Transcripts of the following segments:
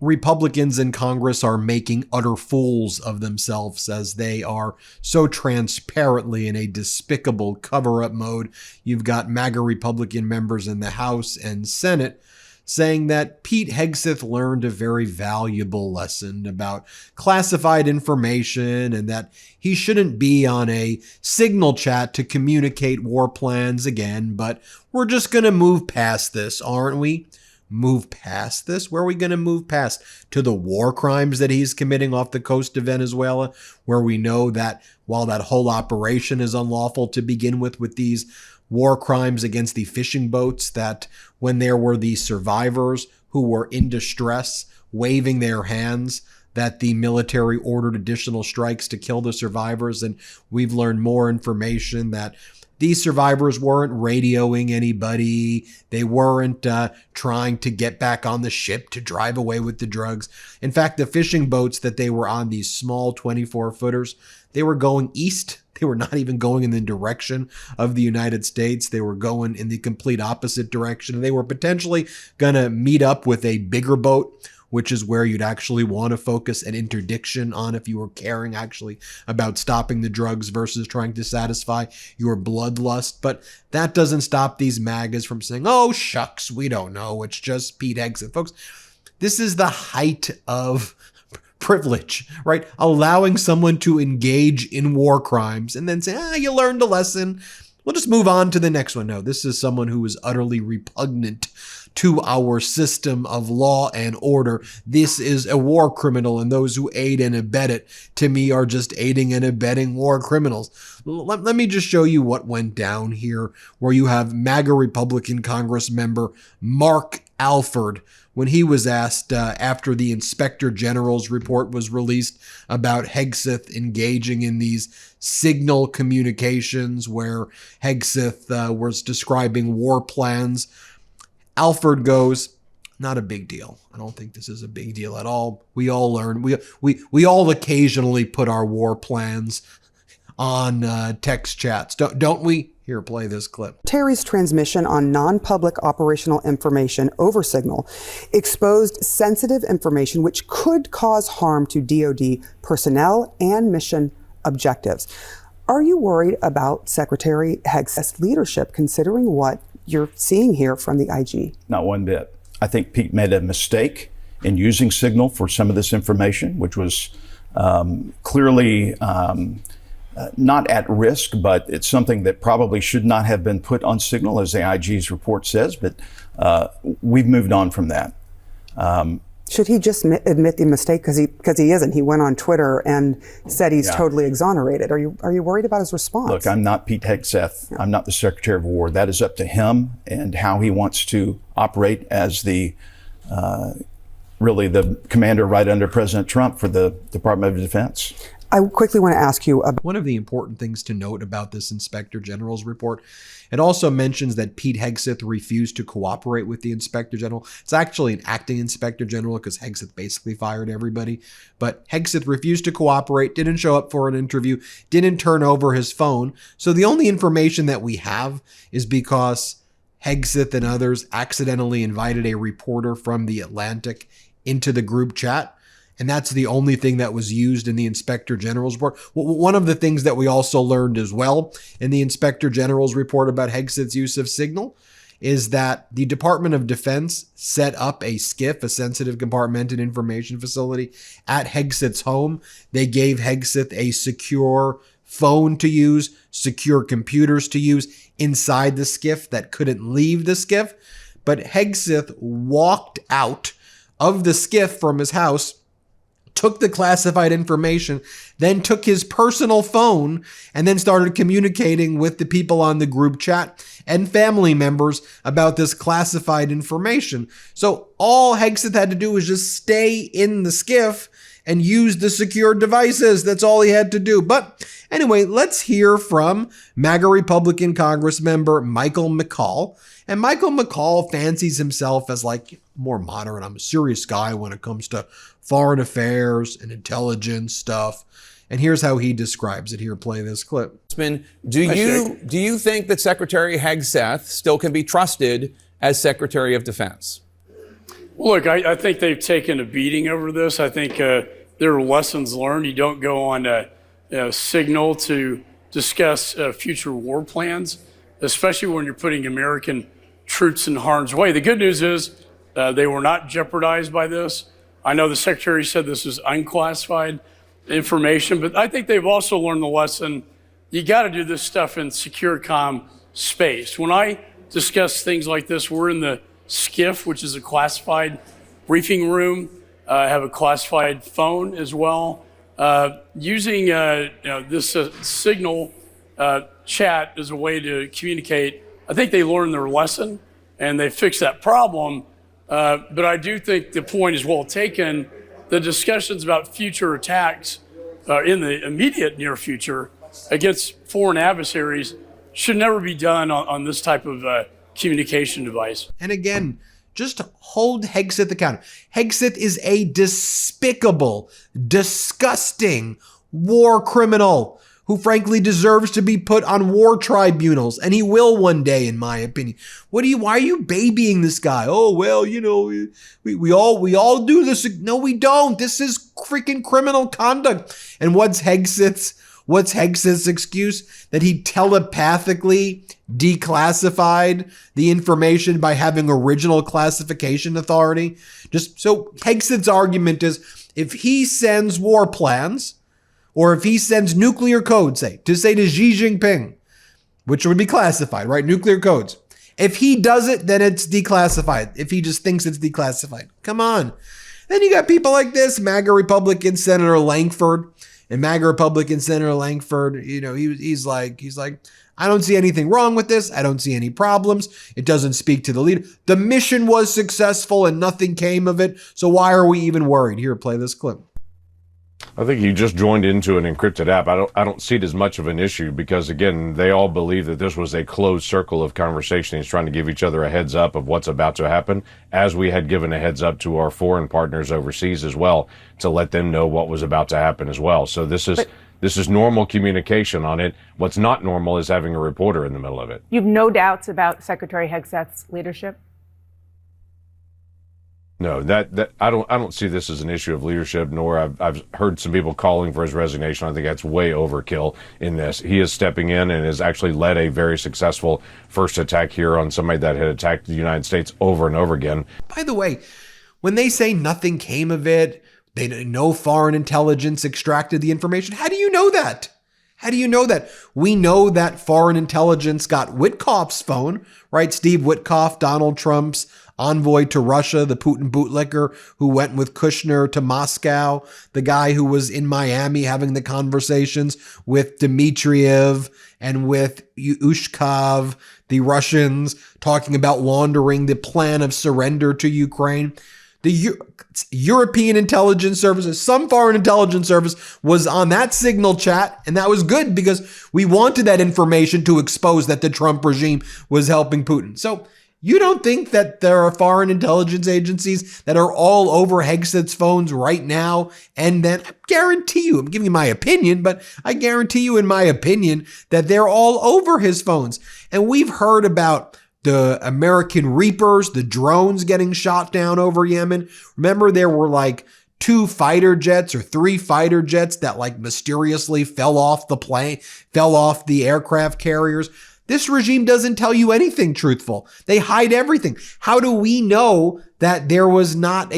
Republicans in Congress are making utter fools of themselves as they are so transparently in a despicable cover-up mode. You've got MAGA Republican members in the House and Senate saying that Pete Hegseth learned a very valuable lesson about classified information and that he shouldn't be on a Signal chat to communicate war plans again, but we're just going to move past this, aren't we? Move past this? Where are we going to move past? To the war crimes that he's committing off the coast of Venezuela, where we know that while that whole operation is unlawful to begin with these war crimes against the fishing boats, that when there were the survivors who were in distress, waving their hands, that the military ordered additional strikes to kill the survivors. And we've learned more information that these survivors weren't radioing anybody. They weren't trying to get back on the ship to drive away with the drugs. In fact, the fishing boats that they were on, these small 24-footers, they were going east. They were not even going in the direction of the United States. They were going in the complete opposite direction. They were potentially going to meet up with a bigger boat, which is where you'd actually want to focus an interdiction on if you were caring actually about stopping the drugs versus trying to satisfy your bloodlust. But that doesn't stop these MAGAs from saying, oh, shucks, we don't know. It's just Pete Hegseth. Folks, this is the height of privilege, right? Allowing someone to engage in war crimes and then say, you learned a lesson. We'll just move on to the next one. No, this is someone who is utterly repugnant to our system of law and order. This is a war criminal, and those who aid and abet it, to me, are just aiding and abetting war criminals. Let me just show you what went down here, where you have MAGA Republican Congress member Mark Alford, when he was asked after the Inspector General's report was released about Hegseth engaging in these Signal communications where Hegseth was describing war plans. Alford goes, not a big deal. I don't think this is a big deal at all. We all learn. We all occasionally put our war plans on text chats, don't we? Here, play this clip. Terry's transmission on non-public operational information over Signal exposed sensitive information which could cause harm to DoD personnel and mission objectives. Are you worried about Secretary Hegseth's leadership, considering what you're seeing here from the IG? Not one bit. I think Pete made a mistake in using Signal for some of this information, which was clearly not at risk, but it's something that probably should not have been put on Signal, as the IG's report says, but we've moved on from that. Should he just admit the mistake? Because he isn't. He went on Twitter and said he's totally exonerated. Are you worried about his response? Look, I'm not Pete Hegseth. I'm not the Secretary of War. That is up to him and how he wants to operate as the really the commander right under President Trump for the Department of Defense. I quickly want to ask you about one of the important things to note about this Inspector General's report. It also mentions that Pete Hegseth refused to cooperate with the Inspector General. It's actually an acting Inspector General because Hegseth basically fired everybody. But Hegseth refused to cooperate, didn't show up for an interview, didn't turn over his phone. So the only information that we have is because Hegseth and others accidentally invited a reporter from The Atlantic into the group chat. And that's the only thing that was used in the Inspector General's report. One of the things that we also learned as well in the Inspector General's report about Hegseth's use of Signal is that the Department of Defense set up a SCIF, a sensitive compartmented information facility, at Hegseth's home. They gave Hegseth a secure phone to use, secure computers to use inside the SCIF that couldn't leave the SCIF. But Hegseth walked out of the SCIF from his house, took the classified information, then took his personal phone and then started communicating with the people on the group chat and family members about this classified information. So all Hegseth had to do was just stay in the SCIF and use the secure devices. That's all he had to do. But anyway, let's hear from MAGA Republican Congress member Michael McCaul. And Michael McCaul fancies himself as like more modern. I'm a serious guy when it comes to foreign affairs and intelligence stuff. And here's how he describes it. Here, play this clip. Do you think that Secretary Hegseth still can be trusted as Secretary of Defense? Look, I think they've taken a beating over this. I think there are lessons learned. You don't go on a signal to discuss future war plans, especially when you're putting American troops in harm's way. The good news is they were not jeopardized by this. I know the Secretary said this was unclassified information, but I think they've also learned the lesson. You got to do this stuff in secure comm space. When I discuss things like this, we're in the SCIF, which is a classified briefing room. I have a classified phone as well. Using this signal chat as a way to communicate, I think they learned their lesson and they fixed that problem. But I do think the point is well taken. The discussions about future attacks in the immediate near future against foreign adversaries should never be done on this type of communication device. And again, just hold Hegseth accountable. Hegseth is a despicable, disgusting war criminal who frankly deserves to be put on war tribunals, and he will one day, in my opinion. Why are you babying this guy? Oh, well, we all do this. No, we don't. This is freaking criminal conduct. And what's Hegseth's excuse? That he telepathically declassified the information by having original classification authority? Just so Hegseth's argument is, if he sends war plans, or if he sends nuclear codes, say to Xi Jinping, which would be classified, right? Nuclear codes. If he does it, then it's declassified. If he just thinks it's declassified. Come on. Then you got people like this, MAGA Republican Senator Langford. And MAGA Republican Senator Langford, he's like, I don't see anything wrong with this. I don't see any problems. It doesn't speak to the leader. The mission was successful and nothing came of it. So why are we even worried? Here, play this clip. I think you just joined into an encrypted app. I don't see it as much of an issue because, again, they all believe that this was a closed circle of conversation. He's trying to give each other a heads up of what's about to happen, as we had given a heads up to our foreign partners overseas as well, to let them know what was about to happen as well. So this is normal communication on it. What's not normal is having a reporter in the middle of it. You've no doubts about Secretary Hegseth's leadership? No, that I don't see this as an issue of leadership, nor I've heard some people calling for his resignation. I think that's way overkill in this. He is stepping in and has actually led a very successful first attack here on somebody that had attacked the United States over and over again. By the way, when they say nothing came of it, no foreign intelligence extracted the information, how do you know that? How do you know that? We know that foreign intelligence got Witkoff's phone, right? Steve Witkoff, Donald Trump's envoy to Russia, the Putin bootlicker who went with Kushner to Moscow, the guy who was in Miami having the conversations with Dmitriev and with Ushkov, the Russians, talking about laundering the plan of surrender to Ukraine. The European intelligence services, some foreign intelligence service was on that signal chat, and that was good because we wanted that information to expose that the Trump regime was helping Putin. So you don't think that there are foreign intelligence agencies that are all over Hegseth's phones right now? And then I guarantee you, I'm giving you my opinion, but I guarantee you in my opinion that they're all over his phones. And we've heard about the American Reapers, the drones getting shot down over Yemen. Remember, there were like 2 fighter jets or 3 fighter jets that like mysteriously fell off the aircraft carriers. This regime doesn't tell you anything truthful. They hide everything. How do we know that there was not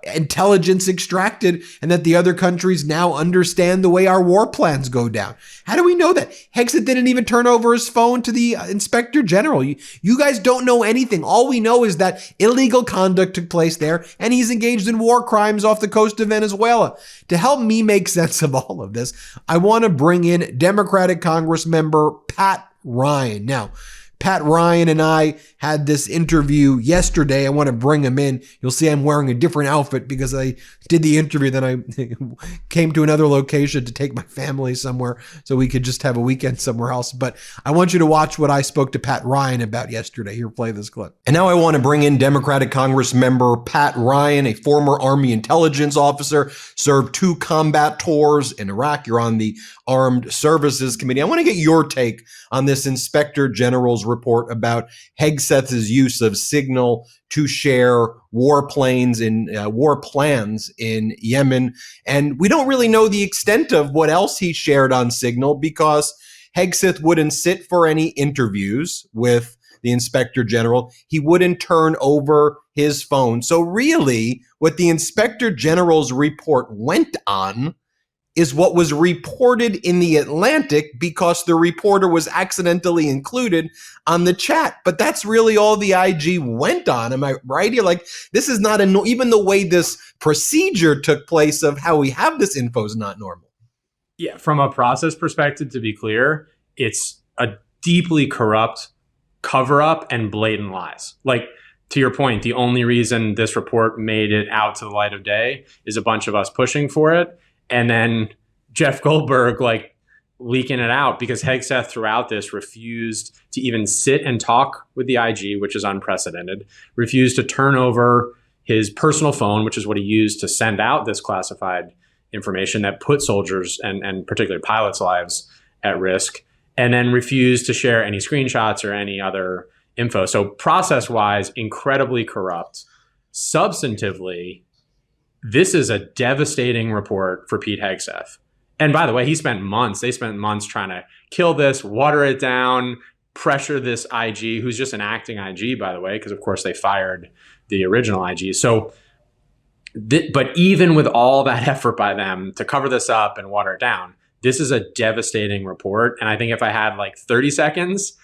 intelligence extracted and that the other countries now understand the way our war plans go down? How do we know that? Hegseth didn't even turn over his phone to the inspector general. You guys don't know anything. All we know is that illegal conduct took place there and he's engaged in war crimes off the coast of Venezuela. To help me make sense of all of this, I want to bring in Democratic Congressmember Pat Ryan. Now, Pat Ryan and I had this interview yesterday. I want to bring him in. You'll see I'm wearing a different outfit because I did the interview, then I came to another location to take my family somewhere so we could just have a weekend somewhere else. But I want you to watch what I spoke to Pat Ryan about yesterday. Here, play this clip. And now I want to bring in Democratic Congressmember Pat Ryan, a former Army intelligence officer, served 2 combat tours in Iraq. You're on the Armed Services Committee. I want to get your take on this Inspector General's report about Hegseth's use of Signal to share war plans in Yemen. And we don't really know the extent of what else he shared on Signal because Hegseth wouldn't sit for any interviews with the inspector general. He wouldn't turn over his phone. So really, what the inspector general's report went on is what was reported in the Atlantic because the reporter was accidentally included on the chat. But that's really all the IG went on. Am I right here? Like, this is not even the way this procedure took place of how we have this info is not normal. Yeah, from a process perspective, to be clear, it's a deeply corrupt cover-up and blatant lies. Like, to your point, the only reason this report made it out to the light of day is a bunch of us pushing for it. And then Jeff Goldberg, like, leaking it out because Hegseth throughout this refused to even sit and talk with the IG, which is unprecedented, refused to turn over his personal phone, which is what he used to send out this classified information that put soldiers and particularly pilots' lives at risk, and then refused to share any screenshots or any other info. So process-wise, incredibly corrupt. Substantively, this is a devastating report for Pete Hegseth. And by the way, they spent months trying to kill this, water it down, pressure this IG, who's just an acting IG, by the way, because of course they fired the original IG. So, but even with all that effort by them to cover this up and water it down, this is a devastating report. And I think if I had like 30 seconds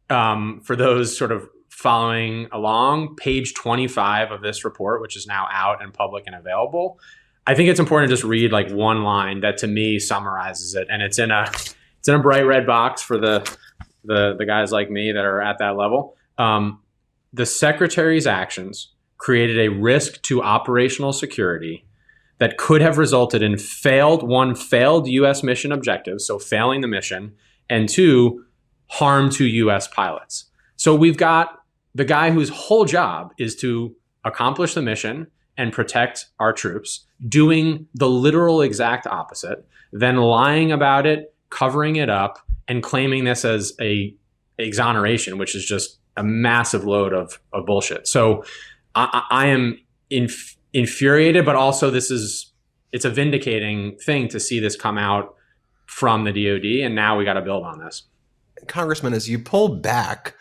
for those sort of following along, page 25 of this report, which is now out and public and available, I think it's important to just read like one line that to me summarizes it. And it's in a bright red box for the guys like me that are at that level. The secretary's actions created a risk to operational security that could have resulted in failed U.S. mission objectives, so failing the mission, and 2, harm to U.S. pilots. So we've got the guy whose whole job is to accomplish the mission and protect our troops, doing the literal exact opposite, then lying about it, covering it up, and claiming this as a exoneration, which is just a massive load of bullshit. So I am infuriated, but also it's a vindicating thing to see this come out from the DOD, and now we got to build on this. Congressman, as you pull back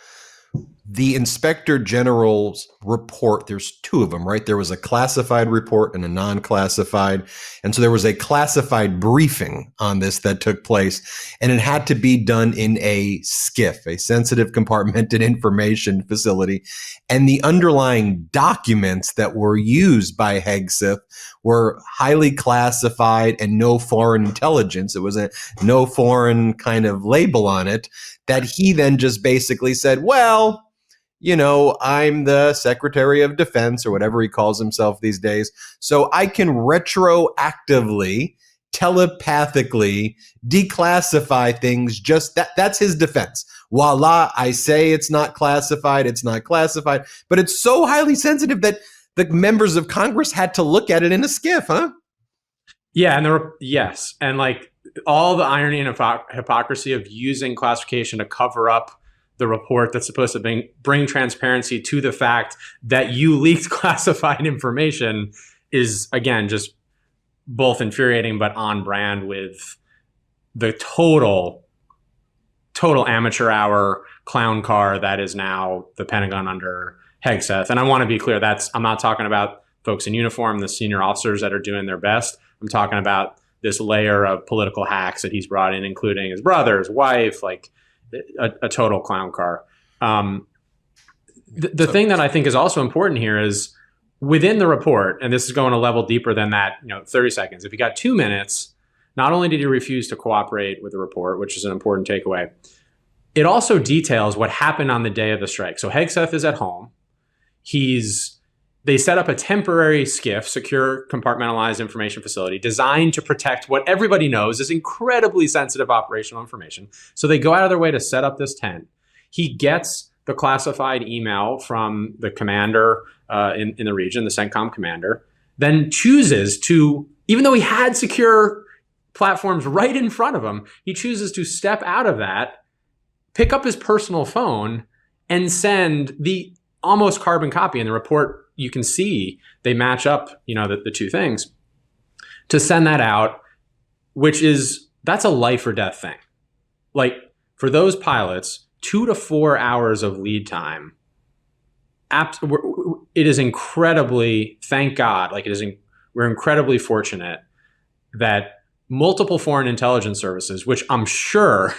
the inspector general's report, there's 2 of them, right? There was a classified report and a non-classified. And so there was a classified briefing on this that took place, and it had to be done in a SCIF, a sensitive compartmented information facility. And the underlying documents that were used by Hegseth were highly classified and no foreign intelligence. It was a no foreign kind of label on it that he then just basically said, well, you know, I'm the Secretary of Defense or whatever he calls himself these days, so I can retroactively, telepathically declassify things. Just that's his defense. Voila, I say it's not classified, but it's so highly sensitive that the members of Congress had to look at it in a SCIF, huh? Yeah, and and like all the irony and hypocrisy of using classification to cover up the report that's supposed to bring transparency to the fact that you leaked classified information is, again, just both infuriating but on brand with the total amateur hour clown car that is now the Pentagon under Hegseth. And I want to be clear, I'm not talking about folks in uniform, the senior officers that are doing their best. I'm talking about this layer of political hacks that he's brought in, including his brother, his wife, like a total clown car. The thing that I think is also important here is within the report, and this is going a level deeper than that, 30 seconds. If you got 2 minutes, not only did he refuse to cooperate with the report, which is an important takeaway, it also details what happened on the day of the strike. So Hegseth is at home. They set up a temporary SCIF, secure compartmentalized information facility, designed to protect what everybody knows is incredibly sensitive operational information. So they go out of their way to set up this tent. He gets the classified email from the commander in the region, the CENTCOM commander, then chooses to, even though he had secure platforms right in front of him, he chooses to step out of that, pick up his personal phone and send the almost carbon copy. In the report, you can see they match up, the two things, to send that out, that's a life or death thing. Like, for those pilots, 2 to 4 hours of lead time, it is incredibly, thank God, we're incredibly fortunate that multiple foreign intelligence services, which I'm sure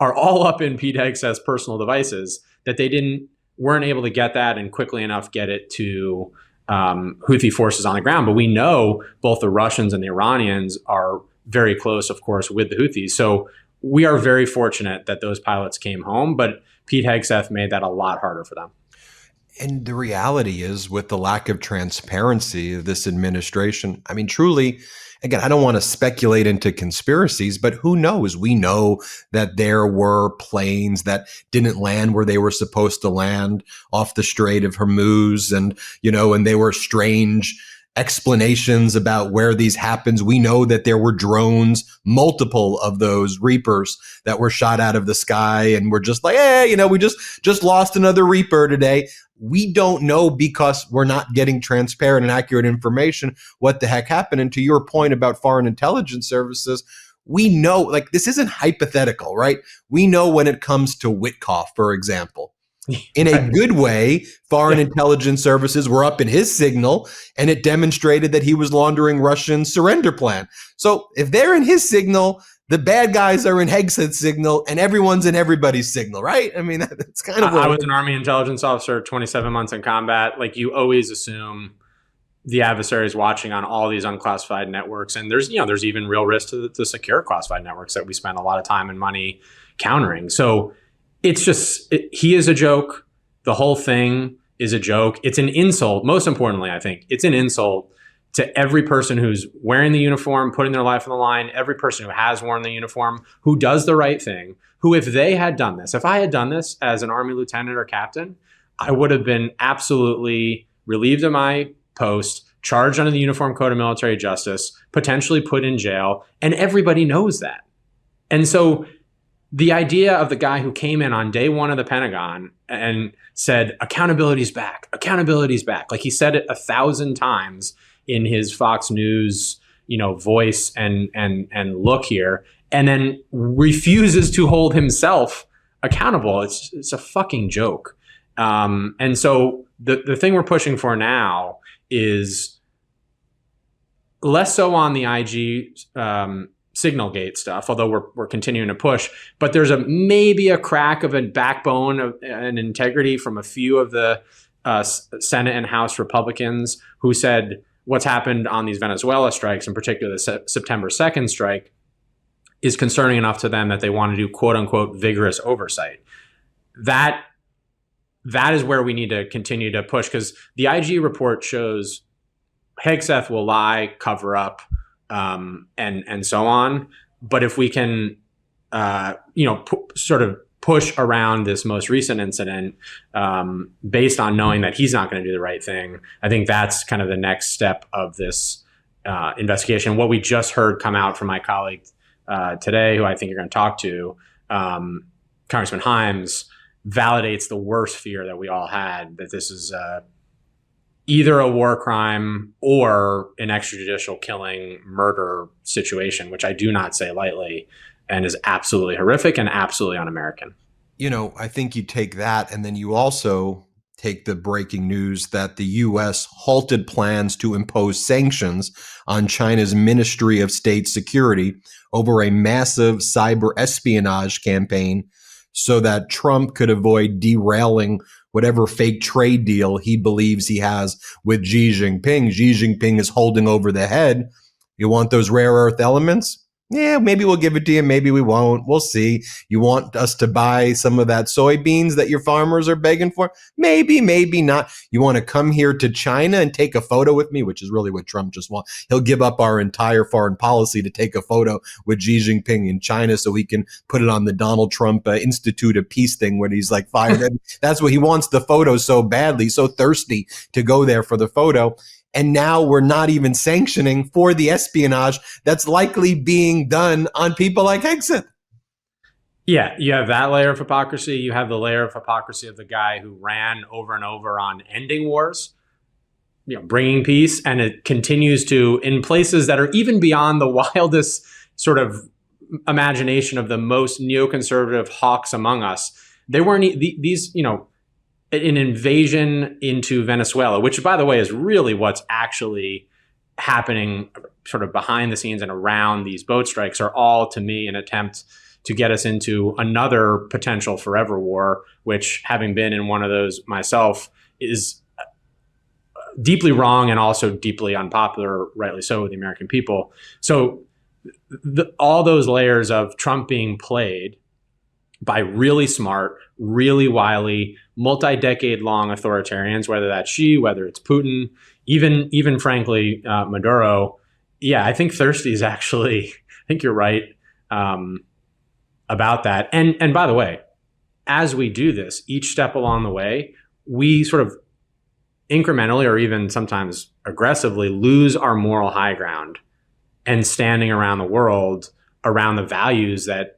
are all up in Pete Hegseth's personal devices, that they weren't able to get that and quickly enough get it to Houthi forces on the ground. But we know both the Russians and the Iranians are very close, of course, with the Houthis. So we are very fortunate that those pilots came home, but Pete Hegseth made that a lot harder for them. And the reality is, with the lack of transparency of this administration, I mean, truly, again, I don't want to speculate into conspiracies, but who knows? We know that there were planes that didn't land where they were supposed to land off the Strait of Hormuz, and they were strange explanations about where these happens. We know that there were drones, multiple of those Reapers that were shot out of the sky, and we're just like, hey, we just lost another Reaper today. We don't know, because we're not getting transparent and accurate information, what the heck happened. And to your point about foreign intelligence services, we know, this isn't hypothetical, right? We know when it comes to Witkoff, for example. In a good way, foreign intelligence services were up in his signal, and it demonstrated that he was laundering Russian surrender plan. So if they're in his signal, the bad guys are in Hegseth's signal, and everyone's in everybody's signal, right? I mean, that's kind of what I was an Army intelligence officer, 27 months in combat. You always assume the adversary is watching on all these unclassified networks. And there's even real risk to the secure classified networks that we spend a lot of time and money countering. So it's just, he is a joke. The whole thing is a joke. It's an insult. Most importantly, I think it's an insult to every person who's wearing the uniform, putting their life on the line, every person who has worn the uniform, who does the right thing, who, if they had done this, if I had done this as an Army lieutenant or captain, I would have been absolutely relieved of my post, charged under the Uniform Code of Military Justice, potentially put in jail, and everybody knows that. And so the idea of the guy who came in on day one of the Pentagon and said, accountability's back, accountability's back. He said it 1,000 times in his Fox News, voice and look here, and then refuses to hold himself accountable. It's a fucking joke. And so the thing we're pushing for now is less so on the IG Signalgate stuff, although we're continuing to push. But there's maybe a crack of a backbone of an integrity from a few of the Senate and House Republicans who said what's happened on these Venezuela strikes, in particular the September 2nd strike, is concerning enough to them that they want to do quote unquote vigorous oversight. That is where we need to continue to push, because the IG report shows Hegseth will lie, cover up, and so on. But if we can, sort of push around this most recent incident based on knowing that he's not going to do the right thing, I think that's kind of the next step of this investigation. What we just heard come out from my colleague today, who I think you're going to talk to, Congressman Himes, validates the worst fear that we all had, that this is either a war crime or an extrajudicial killing, murder situation, which I do not say lightly, and is absolutely horrific and absolutely un-American. I think you take that, and then you also take the breaking news that the U.S. halted plans to impose sanctions on China's Ministry of State Security over a massive cyber espionage campaign so that Trump could avoid derailing whatever fake trade deal he believes he has with Xi Jinping. Xi Jinping is holding over the head. You want those rare earth elements? Yeah, maybe we'll give it to you. Maybe we won't. We'll see. You want us to buy some of that soybeans that your farmers are begging for? Maybe, maybe not. You want to come here to China and take a photo with me, which is really what Trump just wants. He'll give up our entire foreign policy to take a photo with Xi Jinping in China so he can put it on the Donald Trump Institute of Peace thing when he's like fired. That's what he wants, the photo so badly, so thirsty to go there for the photo. And now we're not even sanctioning for the espionage that's likely being done on people like Hegseth. Yeah, you have that layer of hypocrisy. You have the layer of hypocrisy of the guy who ran over and over on ending wars, bringing peace, and it continues to in places that are even beyond the wildest sort of imagination of the most neoconservative hawks among us. They weren't these, an invasion into Venezuela, which, by the way, is really what's actually happening sort of behind the scenes and around these boat strikes, are all, to me, an attempt to get us into another potential forever war, which, having been in one of those myself, is deeply wrong and also deeply unpopular, rightly so, with the American people. So all those layers of Trump being played by really smart, really wily, multi-decade long authoritarians, whether that's Xi, whether it's Putin, even frankly, Maduro. Yeah, I think Thirsty is actually, I think you're right about that. And by the way, as we do this, each step along the way, we sort of incrementally or even sometimes aggressively lose our moral high ground and standing around the world around the values that,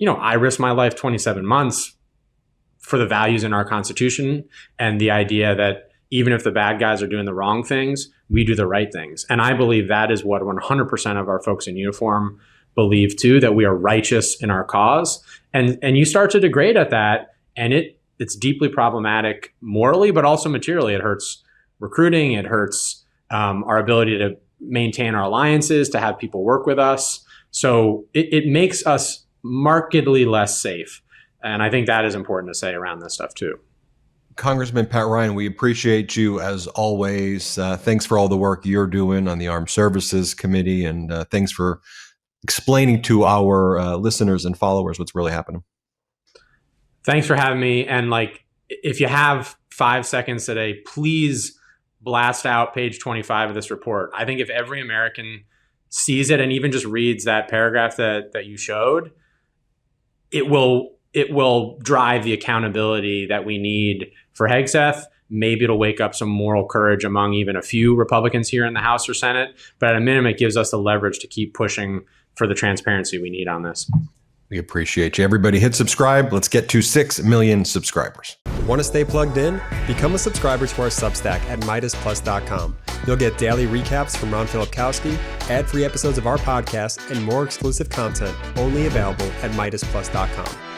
I risked my life 27 months for the values in our Constitution and the idea that even if the bad guys are doing the wrong things, we do the right things. And I believe that is what 100% of our folks in uniform believe too, that we are righteous in our cause. And you start to degrade at that, and it's deeply problematic morally, but also materially. It hurts recruiting. It hurts our ability to maintain our alliances, to have people work with us. So it makes us markedly less safe. And I think that is important to say around this stuff too. Congressman Pat Ryan, we appreciate you as always. Thanks for all the work you're doing on the Armed Services Committee, and thanks for explaining to our listeners and followers what's really happening. Thanks for having me. And if you have 5 seconds today, please blast out page 25 of this report. I think if every American sees it and even just reads that paragraph that you showed, it will drive the accountability that we need for Hegseth. Maybe it'll wake up some moral courage among even a few Republicans here in the House or Senate. But at a minimum, it gives us the leverage to keep pushing for the transparency we need on this. We appreciate you. Everybody hit subscribe. Let's get to 6 million subscribers. Want to stay plugged in? Become a subscriber to our Substack at MeidasPlus.com. You'll get daily recaps from Ron Filipkowski, ad-free episodes of our podcast, and more exclusive content only available at MeidasPlus.com.